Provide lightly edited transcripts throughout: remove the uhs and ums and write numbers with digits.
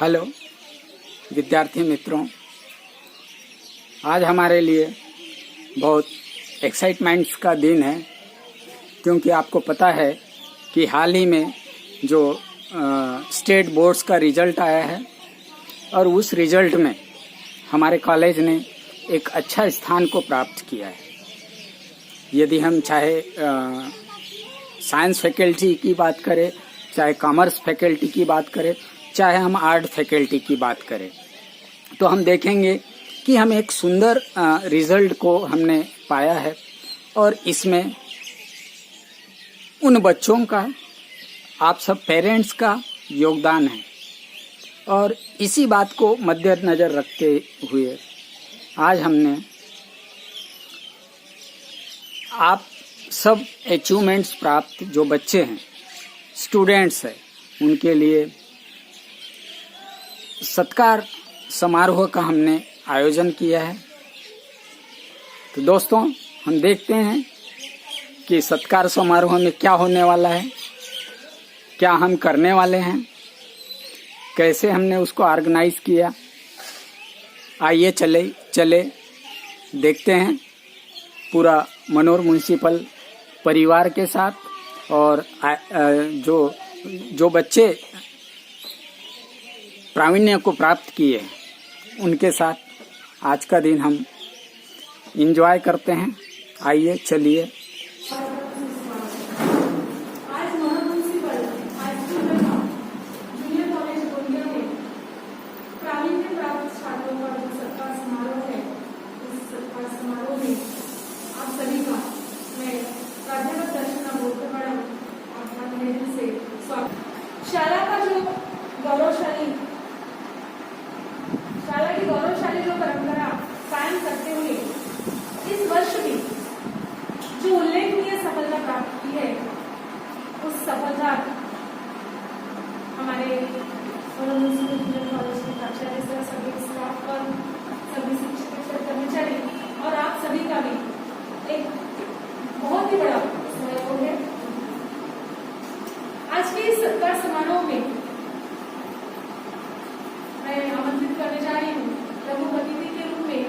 Hello विद्यार्थी मित्रों, आज हमारे लिए बहुत एक्साइटमेंट्स का दिन है, क्योंकि आपको पता है कि हाल ही में जो स्टेट बोर्ड्स का रिजल्ट आया है और उस रिजल्ट में हमारे कॉलेज ने एक अच्छा स्थान को प्राप्त किया है। यदि हम चाहे साइंस फैकल्टी की बात करें, चाहे कॉमर्स फैकल्टी की बात करें, चाहे हम आर्ट फैकल्टी की बात करें, तो हम देखेंगे कि हम एक सुंदर रिजल्ट को हमने पाया है। और इसमें उन बच्चों का, आप सब पेरेंट्स का योगदान है। और इसी बात को मद्देनजर रखते हुए आज हमने आप सब अचीवमेंट्स प्राप्त जो बच्चे हैं, स्टूडेंट्स हैं, उनके लिए सत्कार समारोह का हमने आयोजन किया है। तो दोस्तों, हम देखते हैं कि सत्कार समारोह में क्या होने वाला है, क्या हम करने वाले हैं, कैसे हमने उसको ऑर्गेनाइज किया। आइए चले देखते हैं पूरा मनोर म्युनिसिपल परिवार के साथ। और जो बच्चे प्रावीण्य को प्राप्त किए उनके साथ आज का दिन हम एंजॉय करते हैं। आइए चलिए। आज Manor municipal junior college Gondia में प्रावीण्य प्राप्त छात्रों का जो सत्कार समारोह है, इस सत्कार समारोह में आप सभी का मैं प्राध्यापक दर्शना बोलकर मैडम आपका तहे दिल से स्वागत। शाला की गौरवशाली जो परंपरा कायम करते हुए इस वर्ष भी जो उल्लेखनीय सफलता प्राप्त की है, उस सफलता हमारे जूनियर कॉलेज के प्राचार्य सर, सभी स्टाफ पर, सभी शिक्षक कर्मचारी और आप सभी का भी एक बहुत ही बड़ा सहयोग है। आज के इस सत्कार समारोह में मैं आमंत्रित करने जा रही हूँ प्रमुख अतिथि के रूप में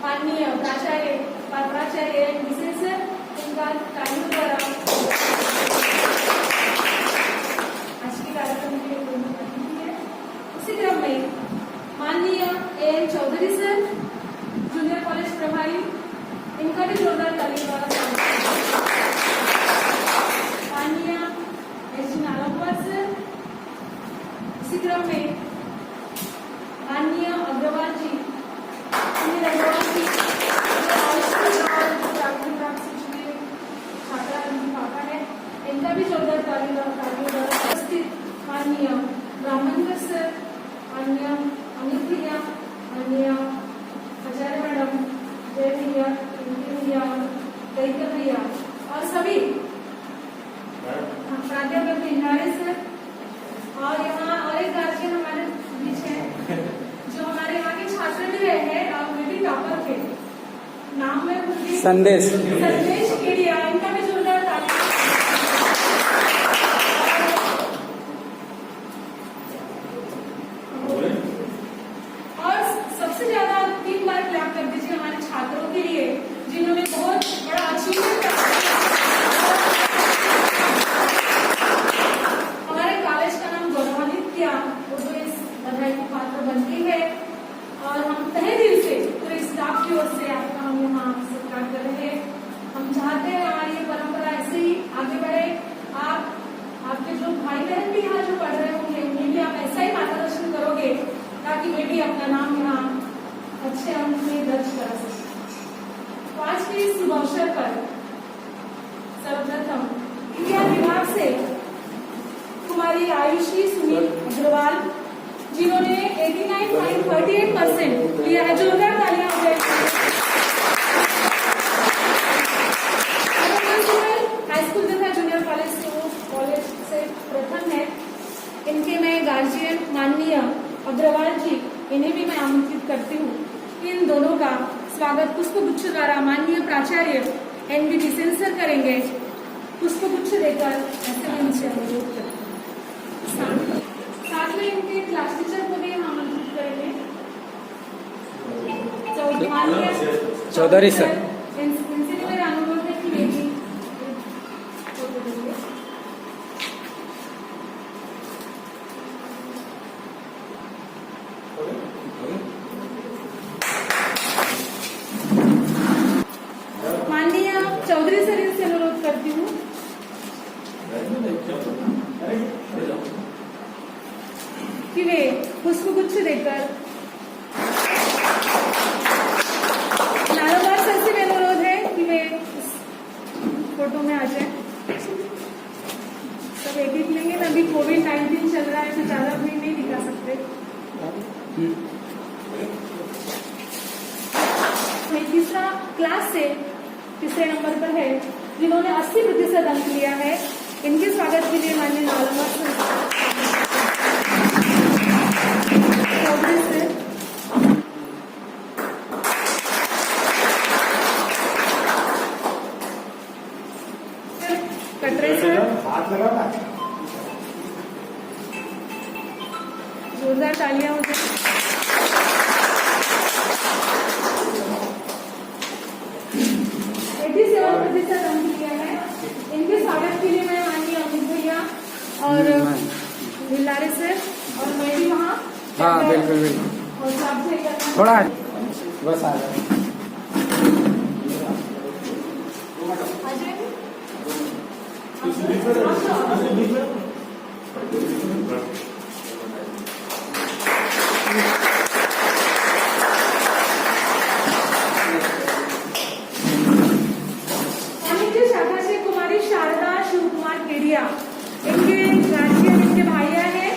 माननीय प्राचार्य, प्राचार्य विशेषर, इनका तालियों द्वारा आज के कार्यक्रम के प्रमुख अतिथि है। उसी क्रम में माननीय A N Chaudhary sir, junior college प्रभारी, इनका भी जोरदार तालियों द्वारा माननीय एस नालंबर सर। इसी क्रम में माननीय अग्रवाल जी, सुनील अग्रवाल जी, प्राप्त से जुड़े छात्रा पापा है, इनका भी जोरदार तालियों द्वारा उपस्थित माननीय ब्राह्मणकर सर, माननीय अमित भैया, माननीय आचार्य मैडम, जय भैया, भैया, दैत्य भैया और सभी प्राध्यापक भिंडारे सर। और यहाँ और एक गार्जियन हमारे बीच है जो हमारे यहाँ के छात्र भी रहे हैं और वे भी टॉपर थे। नाम में संदेश केडिया, इनका भी जोरदार तालियां। और सबसे ज्यादा 3 बार क्लैप कर दीजिए हमारे छात्रों के लिए, जिन्होंने बहुत बड़ा अचीवमेंट हमारे कॉलेज का नाम गौरवान्वित किया, वो तो इस बधाई की पात्र बनती है। और हम तहे दिल से पूरे स्टाफ की ओर से आपका हम यहाँ सत्कार कर रहे हैं। हम चाहते हैं हमारी ये परंपरा ऐसे ही आगे बढ़े। आपके जो भाई बहन भी यहाँ जो पढ़ रहे होंगे, उन्हें भी आप ऐसा ही मार्गदर्शन करोगे ताकि वे भी अपना नाम यहाँ अच्छे अंक में दर्ज करा सके। तो आज के इस शुभ अवसर पर सर्वप्रथम इतिहास विभाग से कुमारी आयुषी सुनील अग्रवाल, जिन्होंने 89.38% लिया है, जोरदार तालियां हो गई। हाई स्कूल तथा जूनियर कॉलेज से प्रथम है। इनके मैं गार्जियन माननीय अग्रवाल जी, इन्हें भी मैं आमंत्रित करती हूँ। इन दोनों का स्वागत पुष्पगुच्छ द्वारा माननीय प्राचार्य एनबी डिसेंसर करेंगे। पुष्पगुच्छ देकर ऐसे मैं इनसे अनुरोध करती हूँ। साथ में इनके क्लास टीचर को भी चौधरी सर। इनसे भी मेरा अनुरोध है कि वे भी फोटो लेंगे। माननीय चौधरी सर इनसे अनुरोध करती हूँ कि वे पुष्पगुच्छ देकर नारोवार सर से मेरा अनुरोध है कि वे इस फोटो में आ जाए। सब एक एक लेंगे ना, अभी कोविड-19 चल रहा है तो ज्यादा भीड़ नहीं दिखा सकते। तीसरा क्लास से तीसरे नंबर पर है जिन्होंने 80% अंक लिया है। इनके स्वागत के लिए माननीय नारोवार चौधरी सर। कटरे सर, जोरदार तालियां हो जाए। 87% अंक लिया है। इनके स्वागत के लिए मैं माननीय अमित भैया और भिल्लारे सर और मैं भी वहाँ। हाँ बिल्कुल बिल्कुल। और साहब से करना थोड़ा बस आ जाए। आ जाएंगे। वाणिज्य शाखा से कुमारी शारदा शिव कुमार केडिया, इनके गार्जियन इनके भाइया हैं।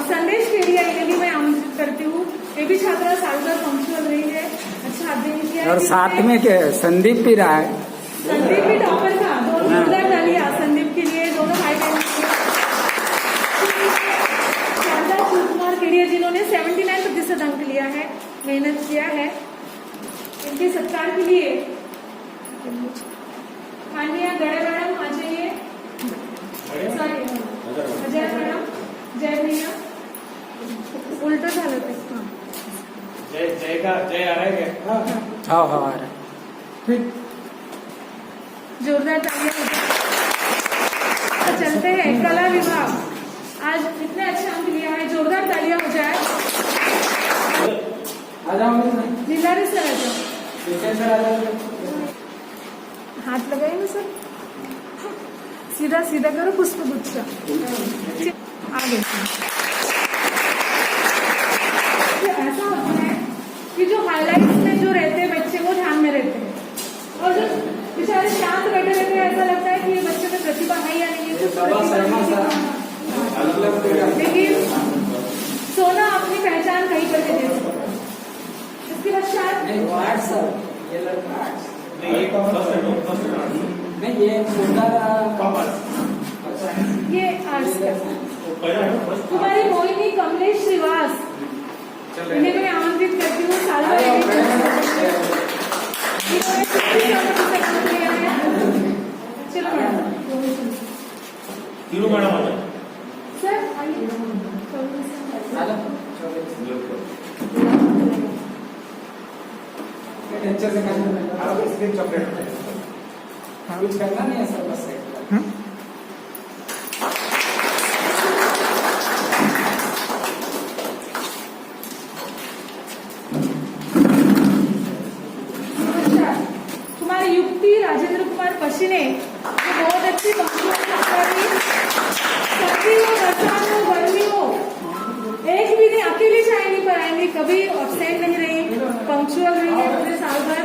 संदेश केडिया, इन्हें भी मैं आमंत्रित करती हूँ। ये भी छात्रा साल भर पंक्चुअल रही है, अच्छा अध्ययन किया है। और साथ में क्या है, संदीप भी रहा है। संदीप भी टॉपर था। दोनों जोरदार तालियां संदीप के लिए, दोनों भाई बहन। शारदा शिव कुमार केडिया जिन्होंने 79% अंक लिया है, मेहनत किया है। इनके सत्कार के लिए माननीय गड़े मैडम आ जाइए। सॉरी अजय मैडम, जय भैया, उल्टा झालं ते। जय का जय आ रहा है क्या? हाँ हाँ आ रहा है। ठीक, जोरदार तालियां हो जाए। तो चलते हैं कला विभाग, आज इतने अच्छे अंक लिया है, जोरदार तालियां हो जाए। आ जाओ। लीलारी सर आ जाओ। हाथ लगाइए ना सर, सीधा सीधा करो पुष्पगुच्छ आगे। ऐसा होता है कि जो हाईलाइट्स में जो रहते हैं बच्चे वो ध्यान में रहते हैं, और जो बेचारे शांत बैठे रहते हैं ऐसा लगता है कि ये बच्चे में प्रतिभा है या नहीं है। लेकिन सोना अपनी पहचान कहीं पर भी दे सकता है। इसके पश्चात ये आर्ट्स का कुमारी मोहिनी कमलेश श्रीवास, इन्हें मैं आमंत्रित करती हूँ। साल भर चलो मैडम, तीनों मैडम आ जाए। सर आइए। अच्छे से चॉकलेट कुछ करना नहीं है सर, बस कुमारी युक्ति राजेंद्र कुमार पशीने, जो बहुत अच्छी सर्दी हो, बरसात हो, गर्मी हो, एक भी नहीं अकेली चाय नहीं पर आएंगी, कभी अब्सेंट नहीं रही, पंक्चुअल रही है पूरे साल भर।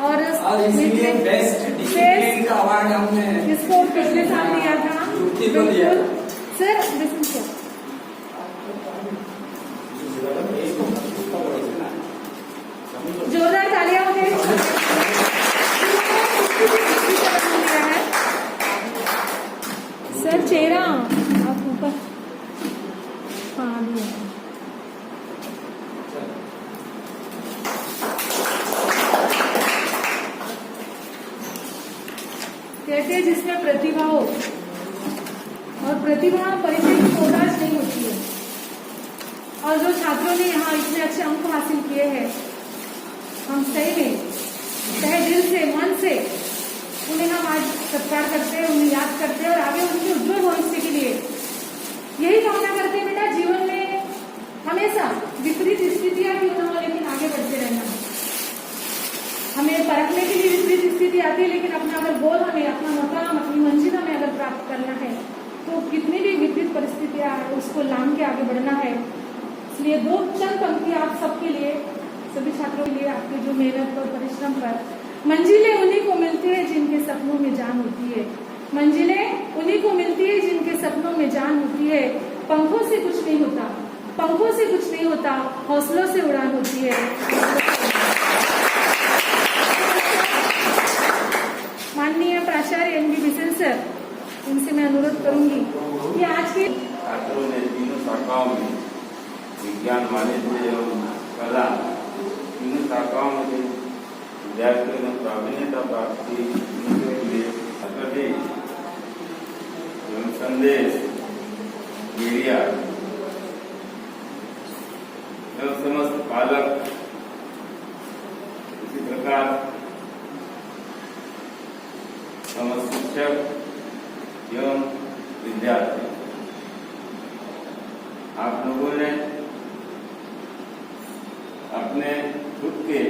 और इसलिए बेस्ट डिसिप्लिन का अवार्ड हमने इसको पिछले साल दिया था। बिल्कुल सर, लिसन सर। जोरदार तालियां हो गई। सर चेहरा आप ऊपर, हाँ दिया। कहते हैं जिसमें प्रतिभा हो, और प्रतिभा परिचय की मोहताज नहीं होती है। और जो छात्रों ने यहाँ इतने अच्छे अंक हासिल किए हैं, हम सही में तहे दिल से, मन से उन्हें हम आज सत्कार करते हैं, उन्हें याद करते हैं और आगे उनके उज्जवल भविष्य के लिए यही कामना करते हैं बेटा, जीवन में हमेशा विपरीत स्थितियां क्यों ना हो लेकिन आगे बढ़ते रहना। हमें परखने के लिए विपरीत स्थिति आती है, लेकिन अपना अगर गोल हमें, अपना मकाम, अपनी मंजिल हमें अगर प्राप्त करना है तो कितनी भी विपरीत परिस्थितियां है उसको लांघ के आगे बढ़ना है। इसलिए दो चंद पंक्ति आप सबके लिए, सभी छात्रों के लिए, आपकी जो मेहनत और परिश्रम पर, मंजिलें उन्हीं को मिलती है जिनके सपनों में जान होती है। मंजिलें उन्हीं को मिलती है जिनके सपनों में जान होती है। पंखों से कुछ नहीं होता, पंखों से कुछ नहीं होता, हौसलों से उड़ान होती है। माननीय प्राचार्य एन बी बिसेन सर, इनसे मैं अनुरोध करूंगी कि आज के छात्रों ने तीनों शाखाओं में विज्ञान, वाणिज्य एवं कला, तीनों शाखाओं में विद्यार्थियों ने प्रावीण्यता प्राप्त की। उनके लिए सभी एवं संदेश, मीडिया एवं समस्त पालक, इसी प्रकार समस्त शिक्षक एवं विद्यार्थी, आप लोगों ने अपने खुद के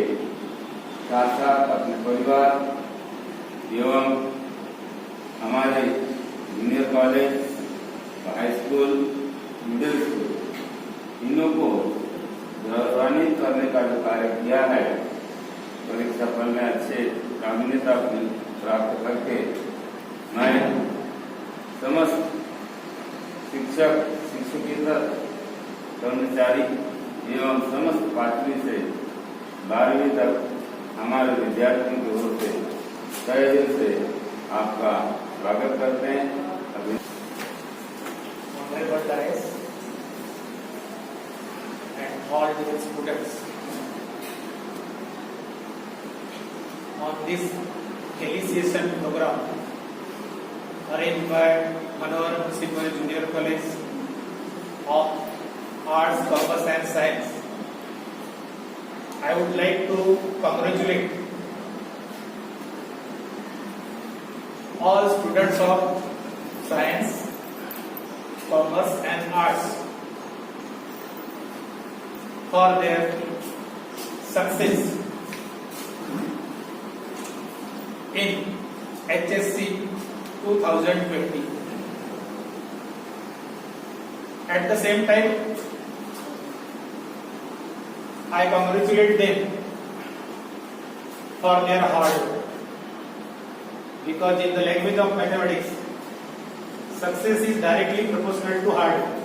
साथ साथ अपने परिवार एवं हमारे junior college, high school, middle school, तीनों को गौरवान्वित करने का जो कार्य किया है, परीक्षा फल में अच्छे काबिलियत प्राप्त करके मैं समस्त शिक्षक, शिक्षकेतर, कर्मचारी एवं समस्त 5वीं से 12वीं तक हमारे विद्यार्थियों की ओर से तहे दिल से आपका स्वागत करते हैं। Honorable Dais and all dear students, on this felicitation program arranged by Manohar Municipal Junior College of Arts, Commerce and Science, I would like to congratulate all students of Science, Commerce and Arts for their success in HSC 2020. At the same time, I congratulate them for their hard work, because in the language of mathematics, success is directly proportional to hard work.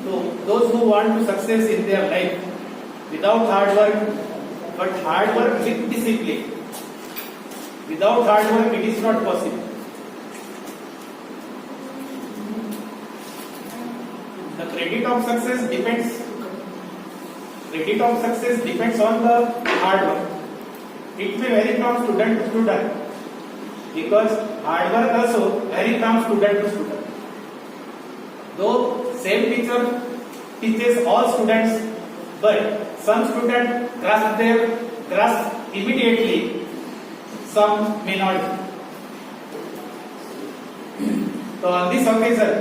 So those who want to success in their life without hard work, but hard work with discipline, without hard work it is not possible. The credit of success depends on the hard work. It may vary from student to student, because hard work also vary from student to student. Though same teacher teaches all students, but some students grasp immediately, some may not. So on this occasion,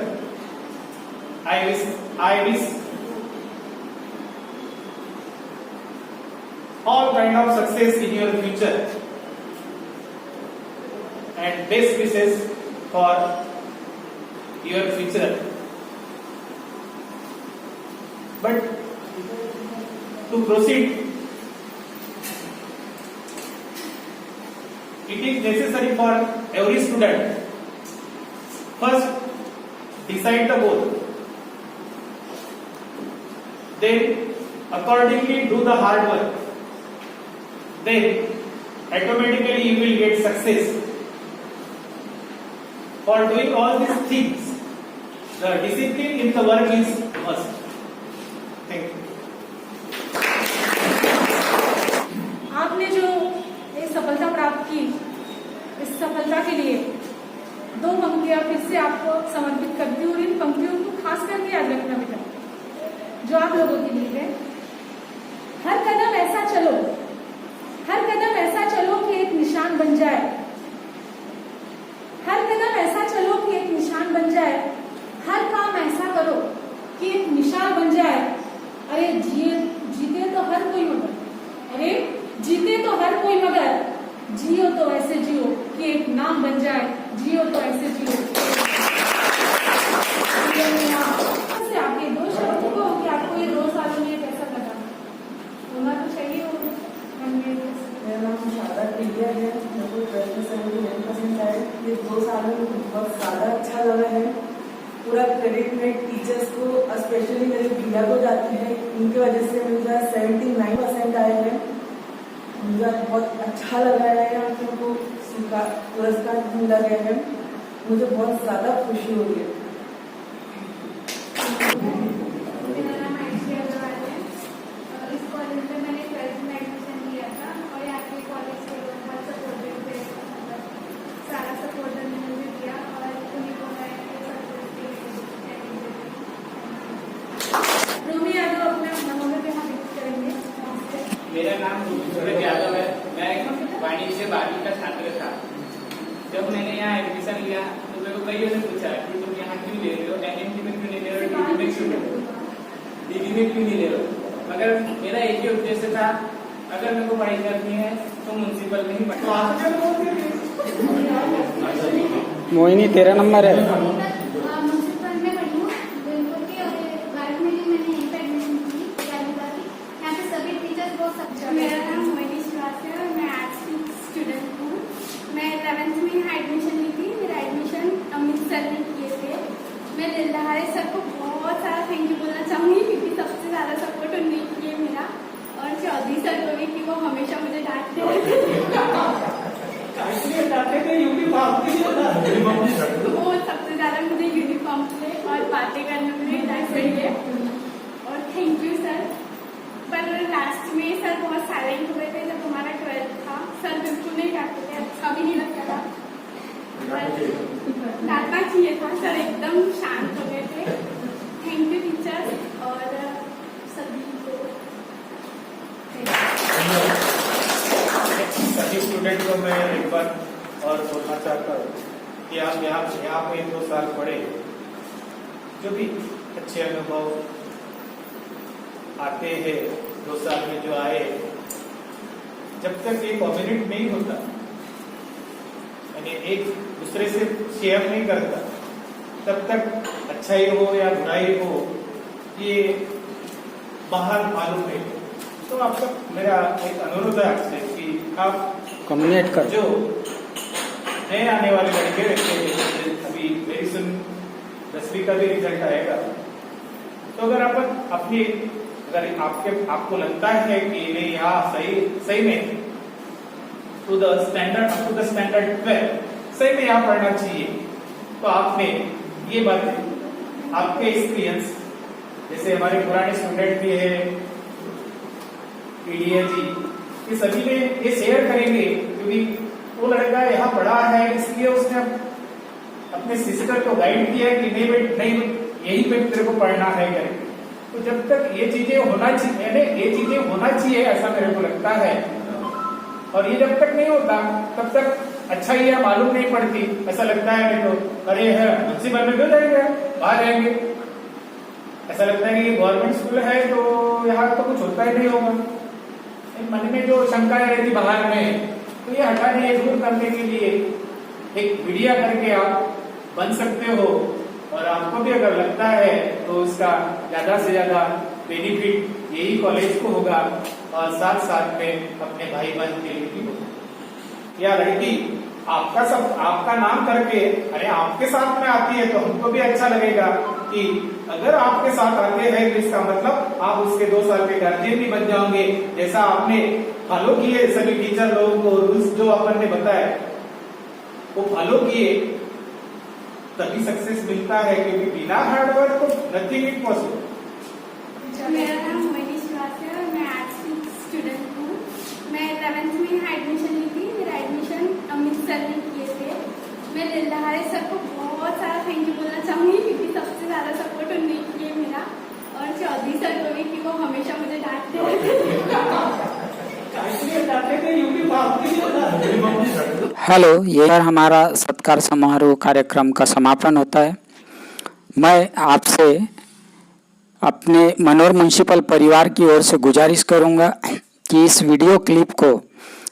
I wish all kind of success in your future and best wishes for your future. But to proceed, it is necessary for every student first decide the goal, then accordingly do the hard work, then automatically you will get success. For doing all these things, the discipline in the work is must. Thank you. आपने जो ये सफलता प्राप्त की, इस सफलता के लिए दो पंक्तियां फिर से आपको समर्पित करती हूँ और इन पंक्तियों को खास करके याद रखना बेटा। जो आप लोगों के लिए है। हर कदम ऐसा चलो, हर कदम ऐसा चलो कि एक निशान बन जाए, हर कदम ऐसा चलो कि एक निशान बन जाए, हर काम ऐसा करो कि एक निशान बन जाए। अरे जीते तो हर कोई मगर, अरे जीते तो हर कोई मगर, जियो तो ऐसे जियो कि एक नाम बन जाए, जियो तो ऐसे जियो। से आपके 2 शब्द को कि आपको ये 2 सालों में कैसा लगा, होना तो चाहिए हो। मेरा नाम शारदा टिलिया है। मेरे को 12th में 79% आए। ये 2 सालों में बहुत ज़्यादा अच्छा लगा है। पूरा क्रेडिट मेरे टीचर्स को, स्पेशली मेरे भैया को जाती है, इनकी वजह से मुझे 79% आए हैं। मुझे बहुत अच्छा लगा है, आप लोगों को पुरस्कार मिला गया है, मुझे बहुत ज़्यादा खुशी हो रही है। मेरा नाम आयशा अग्रवाल है। इस कॉलेज में मैंने 12th में एडमिशन लिया था और यहाँ के कॉलेज के लोग बहुत सपोर्टिव थे, सारा सपोर्ट उन्होंने मुझे दिया और उन्हीं को मैं रूमी यादव अपने मनोबल पे हम करेंगे। मेरा नाम सूरज यादव है। मैं वाणिज्य 12वीं का छात्र था। जब मैंने यहाँ एडमिशन लिया तो मेरे को कईयों ने पूछा कि तुम यहाँ क्यों ले रहे हो, एनएमटी में क्यों नहीं ले रहे हो, डीबी में क्यों नहीं ले रहे हो। मगर मेरा एक ही उद्देश्य था, अगर मेरे को पढ़ाई करनी है तो म्यूनसिपल में ही पढ़ना। मोहिनी, तेरा नंबर है। म्यूनसिपल में पढ़ी हूँ बिल्कुल की, और 12th में भी मैंने यहीं पर एडमिशन की। यहाँ पे सभी टीचर्स बहुत अच्छा। मेरा नाम मोहिनी श्रीवास है और मैं आर्ट्स की स्टूडेंट हूँ। मैं 11th में यहाँ एडमिशन ली थी। मेरा एडमिशन अमित सर ने किए थे। मैं दिलदहारे सर को बहुत सारा थैंक यू बोलना चाहूँगी क्योंकि सबसे ज़्यादा सपोर्ट उन्होंने किए मेरा, और चौधरी सर को भी कि वो हमेशा मुझे डांटते रहते वो सबसे ज़्यादा मुझे यूनिफॉर्म पे और बातें करने में डांटते थे। और थैंक यू सर। पर लास्ट में सर बहुत साइलेंट हुए थे जब हमारा 12th था। सर बिल्कुल नहीं डांटते थे, अच्छा भी नहीं लगता था। डांटना चाहिए था, सर एकदम शांत हो गए थे। थैंक यू टीचर्स और सभी को। सभी स्टूडेंट को मैं एक बार और बोलना चाहता हूँ कि आप यहाँ पे 2 साल पढ़े, जो भी अच्छे अनुभव आते हैं 2 साल में जो आए, जब तक ये कॉम्बिनेट नहीं होता, यानी एक दूसरे से शेयर नहीं करता, तब तक अच्छाई हो या बुराई हो ये बाहर मालूम नहीं। तो आपका मेरा एक अनुरोध है आपसे कि आप कम्युनिकेट कर। जो नए आने वाले लड़के रहते हैं, अभी वेरी सुन 10वीं का भी रिजल्ट आएगा, तो अगर आप अपनी, अगर आपको लगता है कि नहीं यहाँ सही में to the standard, up to the standard 12 सही में यहाँ पढ़ना चाहिए, तो आपने ये बात आपके एक्सपीरियंस, जैसे हमारे पुराने स्टूडेंट भी है पीडीए जी, ये सभी ने ये शेयर करेंगे क्योंकि वो लड़का यहाँ पढ़ा है, इसलिए उसने अपने सिस्टर को गाइड किया कि नहीं यही पे तेरे को पढ़ना है करके। तो जब तक ये चीजें होना चाहिए ऐसा मेरे को लगता है, और ये जब तक नहीं होता तब तक अच्छा ही है मालूम नहीं पड़ती। ऐसा लगता है मेरे को, अरे है म्यूनसिपल में क्यों जाएंगे, बाहर जाएंगे। ऐसा लगता है कि गवर्नमेंट स्कूल है तो यहाँ तो कुछ होता ही नहीं होगा। मन में जो शंकाएं रहती बाहर में, तो ये हटाने, दूर करने के लिए एक मीडिया करके आप बन सकते हो, और आपको भी अगर लगता है तो इसका ज्यादा से ज्यादा बेनिफिट यही कॉलेज को होगा और साथ साथ में अपने भाई बहन के लिए भी होगा। या लड़की आपका नाम करके अरे आपके साथ में आती है तो हमको भी अच्छा लगेगा कि अगर आपके साथ आते हैं तो इसका मतलब आप उसके 2 साल के गार्जियन भी बन जाओगे। जैसा आपने फॉलो किए सभी टीचर लोगों को रूल्स जो अपन ने बताया वो फॉलो किए, तभी सक्सेस मिलता है, क्योंकि बिना हार्डवर्क तो नथिंग इज पॉसिबल। मेरा नाम मोहिनी श्रीवास है और मैं आर्ट्स की स्टूडेंट हूँ। मैं 11th में यहाँ एडमिशन ली थी। मेरा एडमिशन अमित सर ने किए थे। मैं दिलदहारे सर को बहुत सारा थैंक यू बोलना चाहूँगी क्योंकि सबसे ज़्यादा सपोर्ट उन्होंने किए मेरा, और चौधरी सर हेलो, ये हमारा सत्कार समारोह कार्यक्रम का समापन होता है। मैं आपसे अपने मनोर म्युनिसिपल परिवार की ओर से गुजारिश करूंगा कि इस वीडियो क्लिप को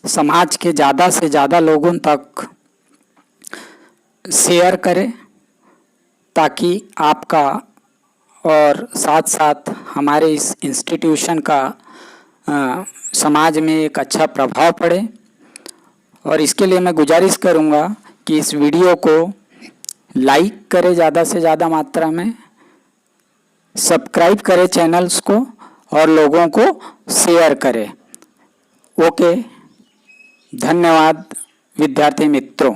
समाज के ज़्यादा से ज़्यादा लोगों तक शेयर करें, ताकि आपका और साथ साथ हमारे इस इंस्टीट्यूशन का समाज में एक अच्छा प्रभाव पड़े। और इसके लिए मैं गुजारिश करूंगा कि इस वीडियो को लाइक करें ज़्यादा से ज़्यादा मात्रा में, सब्सक्राइब करें चैनल्स को और लोगों को शेयर करें। ओके, धन्यवाद विद्यार्थी मित्रों।